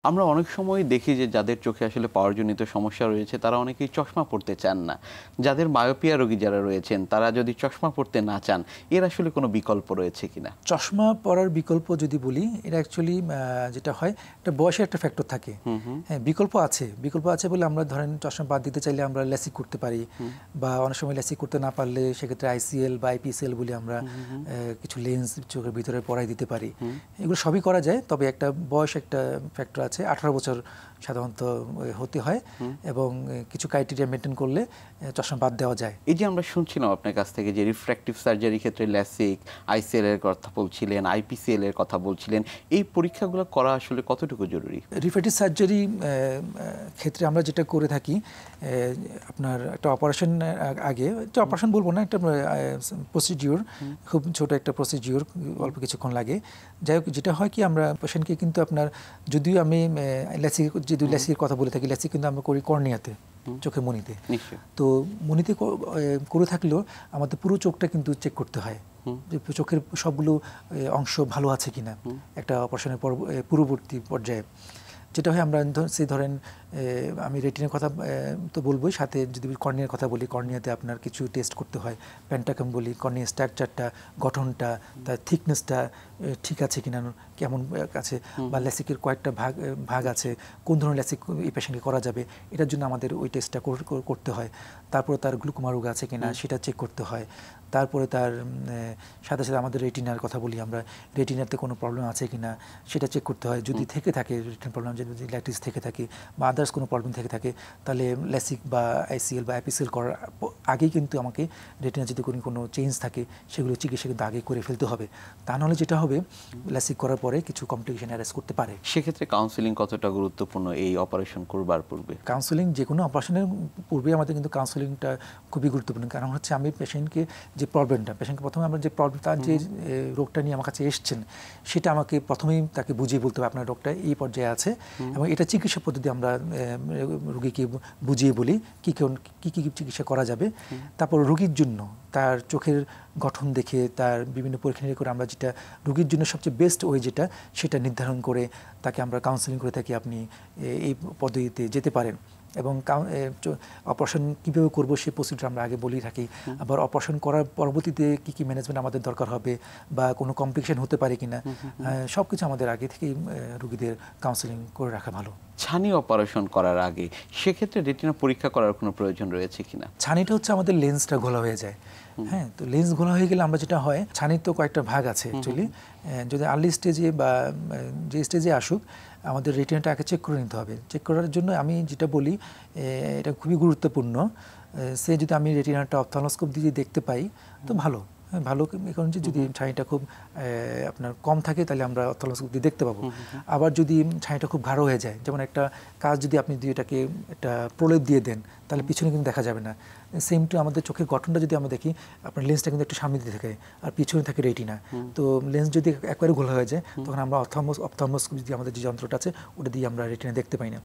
আমরা অনেক সময় দেখি যে যাদের চোখে আসলে পাওয়ারজনিত সমস্যা রয়েছে তারা অনেকেই চশমা পড়তে চান না। যাদের মায়োপিয়া রোগী যারা রয়েছেন তারা যদি চশমা পড়তে না চান, এর আসলে কোনো বিকল্প রয়েছে কিনা? চশমা পরার বিকল্প যদি বলি, এটা অ্যাকচুয়ালি যেটা হয়, একটা বয়সের একটা ফ্যাক্টর থাকে। হ্যাঁ, বিকল্প আছে বলে আমরা ধরেন চশমা বাদ দিতে চাইলে আমরা ল্যাসিক করতে পারি, বা অনেক সময় ল্যাসিক করতে না পারলে সেক্ষেত্রে আইসিএল বা আইপিসিএল বলে আমরা কিছু লেন্স চোখের ভিতরে পরাই দিতে পারি। এগুলো সবই করা যায়, তবে একটা বয়স একটা ফ্যাক্টর আছে। 18 বছর সাধারণত হতে হয়, এবং কিছু ক্রাইটেরিয়া মেনটেন করলে চশমা বাদ দেওয়া যায়। এই যে আমরা শুনছিলাম আপনার কাছ থেকে যে রিফ্র্যাক্টিভ সার্জারির ক্ষেত্রে ল্যাসিক, আইসিএল এর কথা বলছিলেন, আইপিসিএল এর কথা বলছিলেন, এই পরীক্ষাগুলো করা আসলে কতটুকু জরুরি? রিফ্র্যাক্টিভ সার্জারি ক্ষেত্রে আমরা যেটা করে থাকি, আপনার একটা অপারেশন আগে, একটা অপারেশন বলবো না, একটা প্রসিডিওর, খুব ছোট একটা প্রসিডিওর, অল্প কিছুক্ষণ লাগে। যাই হোক, যেটা হয় কি, আমরা পেশেন্টকে কিন্তু আপনার, যদিও আমি ল্যাসিকের কথা বলে থাকি, ল্যাসিক কিন্তু আমরা করি কর্নিয়াতে, চোখে মনিতে। তো মনিতে করে থাকলেও আমাদের পুরো চোখটা কিন্তু চেক করতে হয়, যে চোখের সবগুলো অংশ ভালো আছে কিনা একটা অপারেশনের পূর্ববর্তী পর্যায়ে। যেটা হয়, আমরা ধরেন আমি রেটিনার কথা তো বলবোই, সাথে যদি কর্নিয়ার কথা বলি, কর্নিয়াতে আপনার কিছু টেস্ট করতে হয়। প্যান্টাকাম বলি, কর্নিয়ার স্ট্রাকচারটা, গঠনটা, তার থিকনেসটা ঠিক আছে কিনা, কেমন আছে, বা ল্যাসিকের কয়েকটা ভাগ আছে, কোন ধরনের ল্যাসিক এই পেশেন্টকে করা যাবে, এটার জন্য আমাদের ওই টেস্টটা করতে হয়। তারপরে তার গ্লুকোমা রোগ আছে কিনা সেটা চেক করতে হয়। তারপরে তার সাথে সাথে আমাদের রেটিনার কথা বলি, আমরা রেটিনাতে কোনো প্রবলেম আছে কিনা সেটা চেক করতে হয়। যদি থেকে থাকে রেটিনার প্রবলেম, যদি ল্যাটিস থেকে থাকে বা আদার্স কোনো প্রবলেম থেকে থাকে, তাহলে ল্যাসিক বা আইসিএল বা আইপিসিএল করার আগেই কিন্তু আমাকে রেটিনা যদি কোনো চেঞ্জ থাকে সেগুলো চিকিৎসা কিন্তু আগে করে ফেলতে হবে। তা নাহলে যেটা হবে, ল্যাসিক করার পরে কিছু কমপ্লিকেশন অ্যারেস্ট করতে পারে। সেক্ষেত্রে কাউন্সিলিং কতটা গুরুত্বপূর্ণ এই অপারেশন করবার পূর্বে? কাউন্সিলিং যে কোনো অপারেশনের পূর্বে আমাদের কিন্তু কাউন্সিলিংটা খুবই গুরুত্বপূর্ণ। কারণ হচ্ছে, আমি পেশেন্টকে যে পেশেন্টকে প্রথমে আমরা যে প্রবলেম, তার যে রোগটা নিয়ে আমার কাছে এসছেন, সেটা আমাকে প্রথমেই তাকে বুঝিয়ে বলতে হবে আপনার রোগটা এই পর্যায়ে আছে, এবং এটা চিকিৎসা পদ্ধতি আমরা রোগীকে বুঝিয়ে বলি কী কী চিকিৎসা করা যাবে। তারপর রোগীর জন্য তার চোখের গঠন দেখে, তার বিভিন্ন পরীক্ষা নিরীক্ষা করে আমরা যেটা রোগীর জন্য সবচেয়ে বেস্ট ওয়ে যেটা, সেটা নির্ধারণ করে তাকে আমরা কাউন্সেলিং করে থাকি। আপনি এই পদ্ধতিতে যেতে পারেন, এবং অপারেশন কীভাবে করবো সেই প্রসিডিউর আমরা আগে বলেই থাকি। আবার অপারেশন করার পরবর্তীতে কী কী ম্যানেজমেন্ট আমাদের দরকার হবে, বা কোনো কমপ্লিকেশন হতে পারে কিনা, সব কিছু আমাদের আগে থেকেই রোগীদের কাউন্সেলিং করে রাখা ভালো। ছানি অপারেশন করার আগে সেক্ষেত্রে রেটিনা পরীক্ষা করার কোনো প্রয়োজন রয়েছে কিনা? ছানিটা হচ্ছে আমাদের লেন্সটা ঘোলা হয়ে যায়। হ্যাঁ, তো লেন্স ঘোলা হয়ে গেলে আমরা যেটা হয়, ছানির তো কয়েকটা ভাগ আছে অ্যাকচুয়ালি। যদি আর্লি স্টেজে বা যে স্টেজে আসুক, আমাদের রেটিনাটা আগে চেক করে নিতে হবে। চেক করার জন্য আমি যেটা বলি, এটা খুবই গুরুত্বপূর্ণ। সে যদি আমি রেটিনাটা অপথ্যালমোস্কোপ দিয়ে দেখতে পাই তো ভালো, ভালো। কারণ যদি ছানিটা খুব আপনার কম থাকে, তাহলে আমরা অপথ্যালমোস্কোপ দিয়ে দেখতে পাবো। আবার যদি ছানিটা খুব গাঢ় হয়ে যায়, যেমন একটা কাজ যদি আপনি এটাকে একটা প্রলেপ দিয়ে দেন, তাহলে পিছনে কিন্তু দেখা যাবে না। সেম টু আমাদের চোখের গঠনটা যদি আমরা দেখি, আপনার লেন্সটা কিন্তু একটু সামনে দিয়ে থাকে আর পিছনে থাকে রেটিনা। তো লেন্স যদি একবারে ঘোলা হয়ে যায়, তখন আমরা অপথ্যালমোস্কোপ যদি আমাদের যে যন্ত্রটা আছে ওটা দিয়ে আমরা রেটিনা দেখতে পাই না।